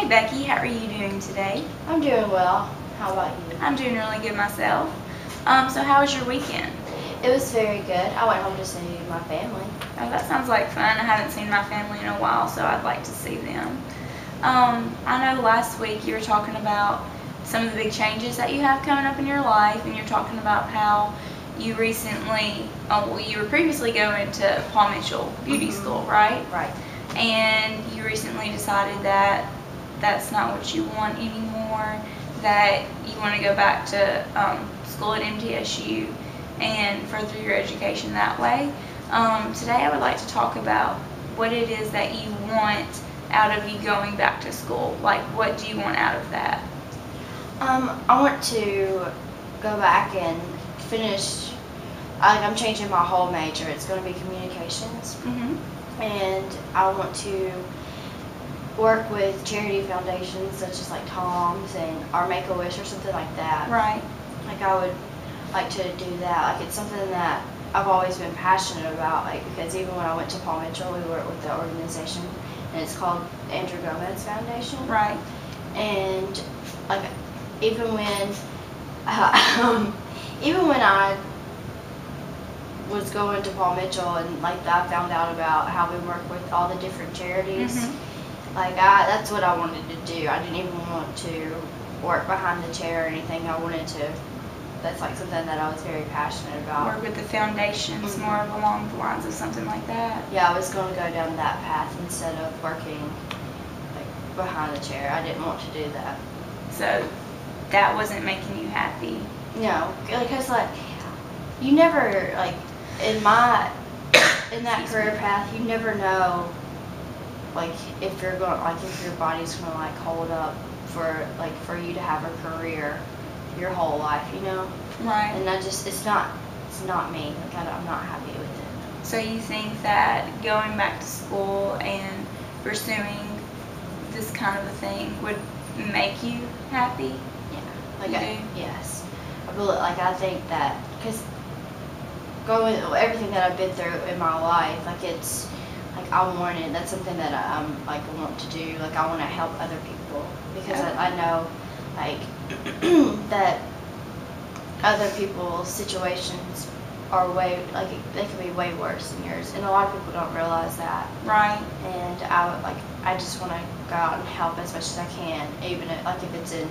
Hey Becky, how are you doing today? I'm doing well. How about you? I'm doing really good myself. So how was your weekend? It was very good. I went home to see my family. Oh, that sounds like fun. I haven't seen my family in a while, so I'd like to see them. I know last week you were talking about some of the big changes that you have coming up in your life, and you're talking about how you recently, you were previously going to Paul Mitchell Beauty School, right? Right. And you recently decided that that's not what you want anymore, that you want to go back to school at MTSU and further your education that way. Today I would like to talk about what it is that you want out of you going back to school. Like, what do you want out of that? I want to go back and finish, I'm changing my whole major. It's going to be communications. Mm-hmm. And I want to work with charity foundations such as like Tom's and or Make-A-Wish or something like that. Right. Like I would like to do that. Like it's something that I've always been passionate about. Like because even when I went to Paul Mitchell, we worked with the organization, and it's called Andrew Gomez Foundation. Right. And like even when I was going to Paul Mitchell and like I found out about how we work with all the different charities. Mm-hmm. Like that's what I wanted to do. I didn't even want to work behind the chair or anything. I wanted to. That's like something that I was very passionate about. Work with the foundations, Mm-hmm. more along the lines of something like that. Yeah, I was going to go down that path instead of working like behind the chair. I didn't want to do that. So that wasn't making you happy. No, because like you never like in that career path, you never know like if you're going like if your body's going to like hold up for you to have a career your whole life, you know. Right. And it's not me. Like I'm not happy with it. So you think that going back to school and pursuing this kind of a thing would make you happy? Yeah. Like You do? yes. I think that because everything that I've been through in my life, like it's like I want it. That's something that I'm like want to do. Like I want to help other people because Okay. I know like that other people's situations are they can be way worse than yours, and a lot of people don't realize that. Right. And I just want to go out and help as much as I can, even if it's in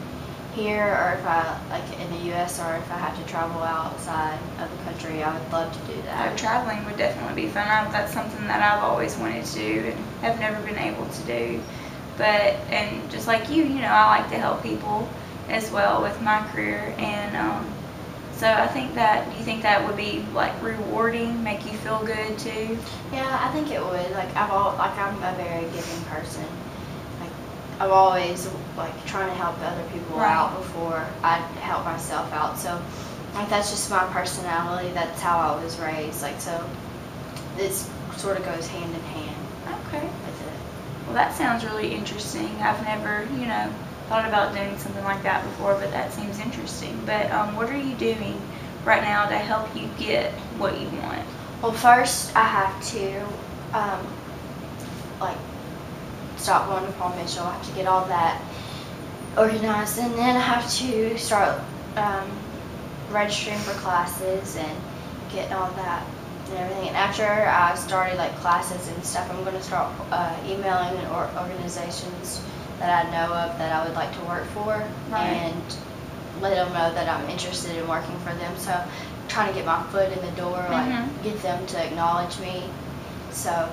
here or if I like in the U.S. or if I have to travel outside of the country. I would love to do that. Traveling would definitely be fun. That's something that I've always wanted to do and have never been able to do. And just like you know, I like to help people as well with my career. And so I think that, do you think that would be like rewarding, make you feel good too? Yeah, I think it would. Like I'm a very giving person. Like I'm always like trying to help other people Right. out before I help myself out. So like that's just my personality. That's how I was raised. Like so, this sort of goes hand in hand Okay. with it. Well, that sounds really interesting. I've never, thought about doing something like that before, but that seems interesting. But what are you doing right now to help you get what you want? Well, first I have to like stop going to Paul Mitchell. I have to get all that organized, and then I have to start registering for classes and getting all that and everything. And after I started like classes and stuff, I'm going to start emailing organizations that I know of that I would like to work for. Right. And let them know that I'm interested in working for them. So trying to get my foot in the door, like Mhm. get them to acknowledge me, so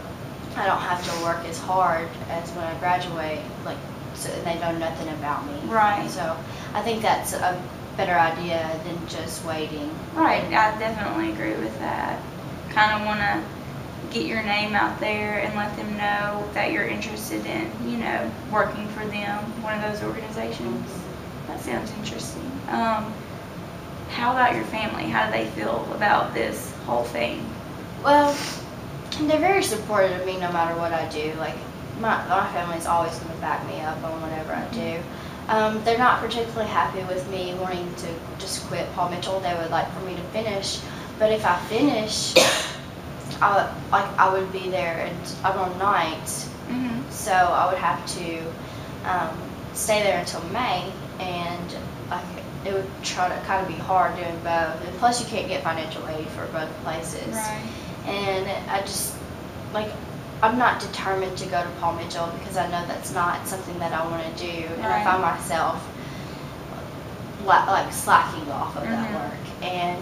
I don't have to work as hard as when I graduate, like so they know nothing about me. Right. So I think that's a better idea than just waiting. Right, I definitely agree with that. Kind of want to get your name out there and let them know that you're interested in, working for them, one of those organizations. That sounds interesting. How about your family? How do they feel about this whole thing? Well, they're very supportive of me no matter what I do. Like my family's always going to back me up on whatever I do. They're not particularly happy with me wanting to just quit Paul Mitchell. They would like for me to finish, but if I finish, I would be there and I'm on nights, Mm-hmm. so I would have to stay there until May, and like it would try to kind of be hard doing both. And plus, you can't get financial aid for both places. Right. And I just like I'm not determined to go to Paul Mitchell because I know that's not something that I want to do, and I Right. find myself like slacking off of that Mhm. work. And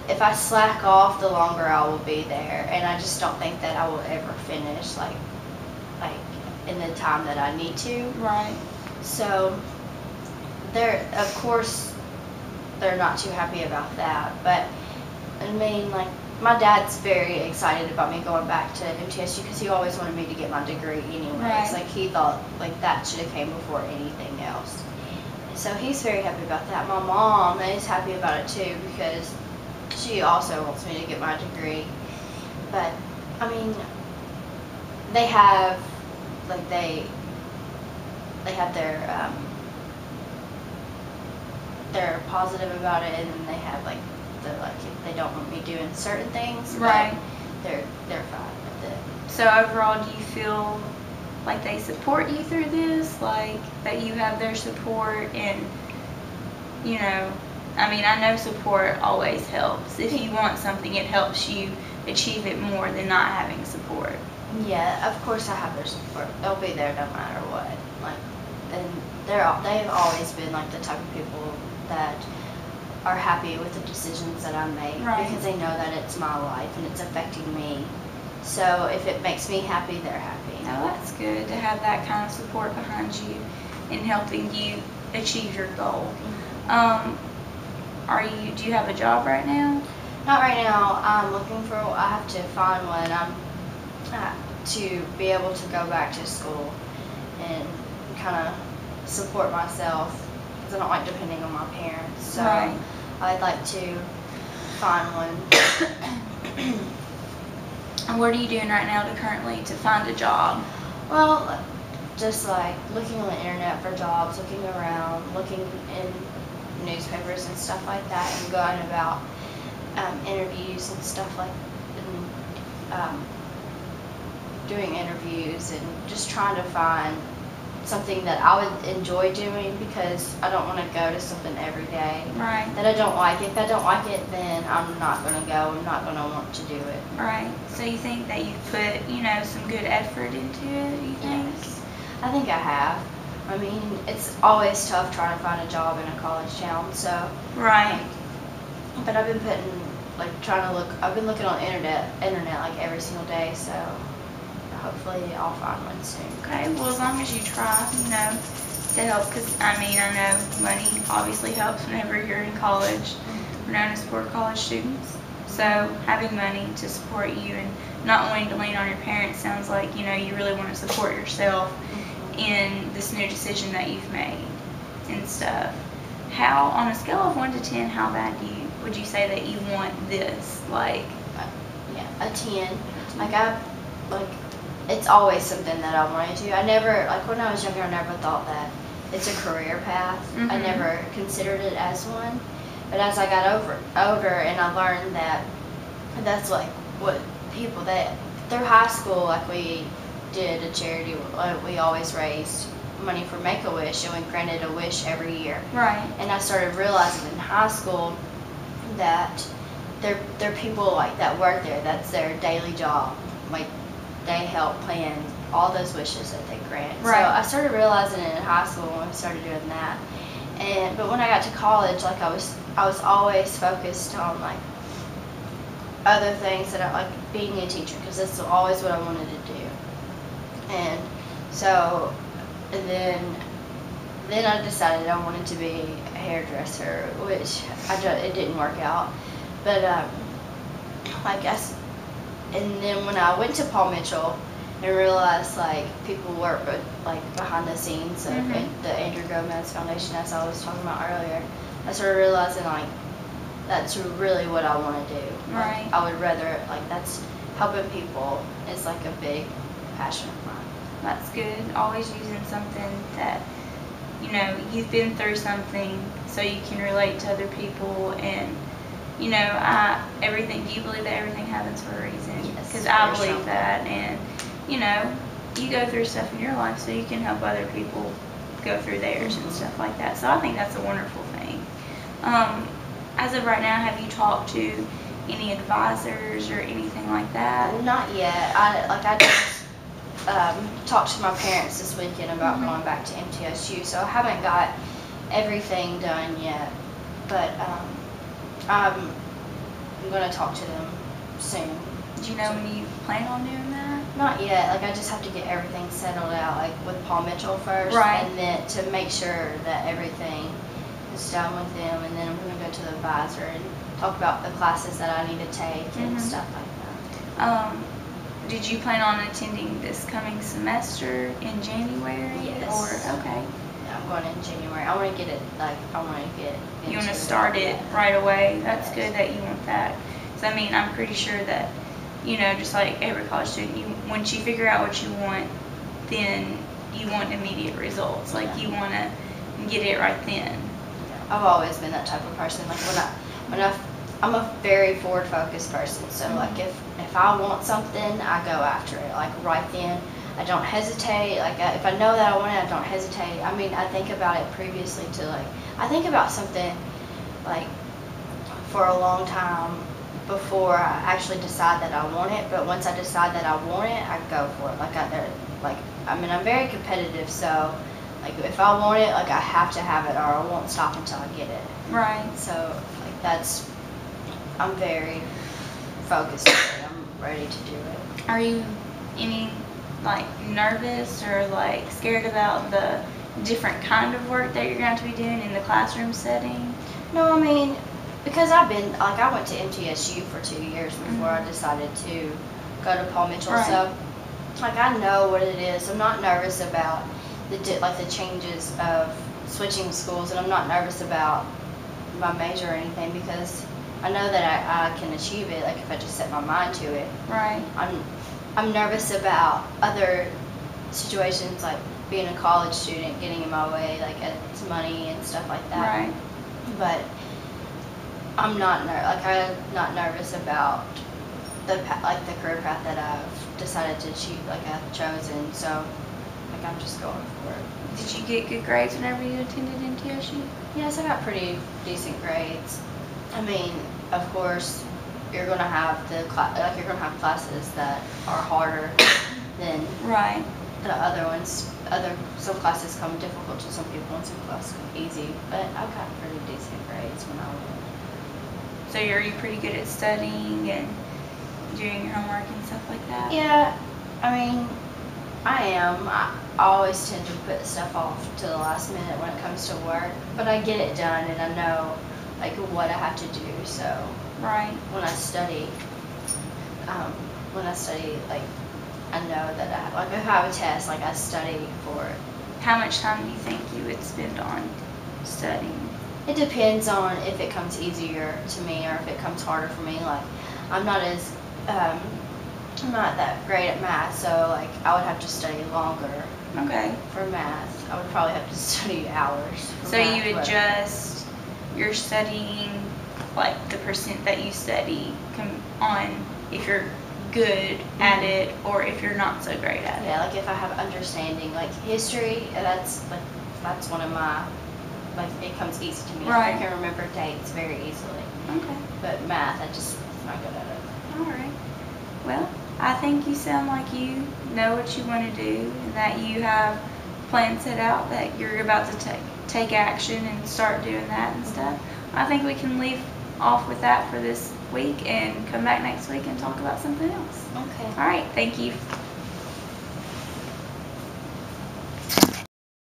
if I slack off, the longer I will be there, and I just don't think that I will ever finish like in the time that I need to. Right. So they're of course they're not too happy about that, but I mean like my dad's very excited about me going back to MTSU because he always wanted me to get my degree anyways. Right. Like he thought like that should have came before anything else. So he's very happy about that. My mom is happy about it too because she also wants me to get my degree. But I mean, they have like they have they're positive about it, and then they have like if they don't want me doing certain things. Right. But they're fine with it. So overall, do you feel like they support you through this? Like that you have their support, and I mean, I know support always helps. If you want something, it helps you achieve it more than not having support. Yeah, of course I have their support. They'll be there no matter what. Like, and they've always been like the type of people that are happy with the decisions that I make Right. because they know that it's my life and it's affecting me. So if it makes me happy, they're happy. Now that's good to have that kind of support behind you in helping you achieve your goal. Do you have a job right now? Not right now. I'm looking for. I have to find one. To be able to go back to school and kind of support myself because I don't like depending on my parents. So Right. I'd like to find one. And what are you doing right now to find a job? Well, just like looking on the internet for jobs, looking around, looking in newspapers and stuff like that, and going about interviews and stuff like, and doing interviews and just trying to find something that I would enjoy doing because I don't want to go to something every day Right. that I don't like. If I don't like it, then I'm not going to go. I'm not going to want to do it. Right. So you think that you've put, some good effort into it, you think? Yes. I think I have. I mean, it's always tough trying to find a job in a college town, so. Right. But I've been I've been looking on the internet like every single day, so hopefully I'll find one soon. Okay, well, as long as you try, to help, because, I know money obviously helps whenever you're in college. We're known as poor college students. So having money to support you and not wanting to lean on your parents sounds like, you really want to support yourself in this new decision that you've made and stuff. How, on a scale of 1 to 10, how bad would you say that you want this? Like, yeah, a 10. It's always something that I wanted to. I never, when I was younger, I never thought that it's a career path. I Mhm. never considered it as one. But as I got older and I learned that that's like what people that through high school, we did a charity, we always raised money for Make-A-Wish, and we granted a wish every year. right. And I started realizing in high school that there are people that work there. That's their daily job. They help plan all those wishes that they grant. Right. So I started realizing it in high school when we started doing that. But when I got to college, I was always focused on other things that I like being a teacher because that's always what I wanted to do. And so, and then I decided I wanted to be a hairdresser, which it didn't work out. But I guess, and then when I went to Paul Mitchell and realized people work behind the scenes of the Andrew Gomez Foundation, as I was talking about earlier, I started realizing that's really what I want to do. Right. I would rather that's helping people is a big passion of mine. That's good. Always using something that, you've been through something so you can relate to other people and, do you believe that everything happens for a reason? Yes, Because I very believe strongly. that, and, you go through stuff in your life so you can help other people go through theirs and stuff like that. So I think that's a wonderful thing. As of right now, have you talked to any advisors or anything like that? Not yet. I just talked to my parents this weekend about going back to MTSU, so I haven't got everything done yet. But I'm going to talk to them soon. Do you know when you plan on doing that? Not yet. Like, I just have to get everything settled out, like with Paul Mitchell first, Right. and then to make sure that everything is done with them, and then I'm going to go to the advisor and talk about the classes that I need to take and stuff like that. Did you plan on attending this coming semester in January? Yes. Or okay. Yeah, I'm going in January. I want to get it, You want to start it right away. That's Yes. good that you want that. Because I mean, I'm pretty sure that, you know, just like every college student, once you figure out what you want, then you want immediate results. Like you want to get it right then. I've always been that type of person. Like I'm a very forward focused person. So like if I want something, I go after it. Like right then, I don't hesitate. Like if I know that I want it, I don't hesitate. I mean, I think about it previously to like, I think about something like for a long time before I actually decide that I want it. But once I decide that I want it, I go for it. I'm very competitive. So like if I want it, like I have to have it, or I won't stop until I get it. Right. So like I'm very focused on it. I'm ready to do it. Are you any like nervous or like scared about the different kind of work that you're going to be doing in the classroom setting? No, I mean, because I went to MTSU for 2 years before I decided to go to Paul Mitchell. Right. So like I know what it is. I'm not nervous about the changes of switching schools, and I'm not nervous about my major or anything, because I know that I can achieve it, like if I just set my mind to it. Right. I'm nervous about other situations, like being a college student, getting in my way, like it's money and stuff like that. Right. But I'm not nervous about the career path that I've decided to achieve, like I've chosen. So like I'm just going for it. Did you get good grades whenever you attended MTSU? Yes, I got pretty decent grades. I mean, of course, you're gonna have classes that are harder than Right. the other ones. Some classes come difficult to some people, and some classes come easy. But I got pretty decent grades when I went. So are you pretty good at studying and doing your homework and stuff like that? Yeah, I mean, I am. I always tend to put stuff off to the last minute when it comes to work, but I get it done, and I know like what I have to do. So Right. when I study, like I know that if I have a test, like I study for it. How much time do you think you would spend on studying? It depends on if it comes easier to me or if it comes harder for me. Like I'm not that great at math, so like I would have to study longer. Okay. For math, I would probably have to study hours. So you adjust your studying, like the percent that you study on if you're good at it or if you're not so great at it. Yeah, like if I have understanding, like history, that's one of my, like it comes easy to me. Right. I can remember dates very easily. Okay. But math, I just not good at it. All right. Well, I think you sound like you know what you want to do and that you have plans set out, that you're about to take action and start doing that and stuff. I think we can leave off with that for this week and come back next week and talk about something else. Okay. All right. Thank you.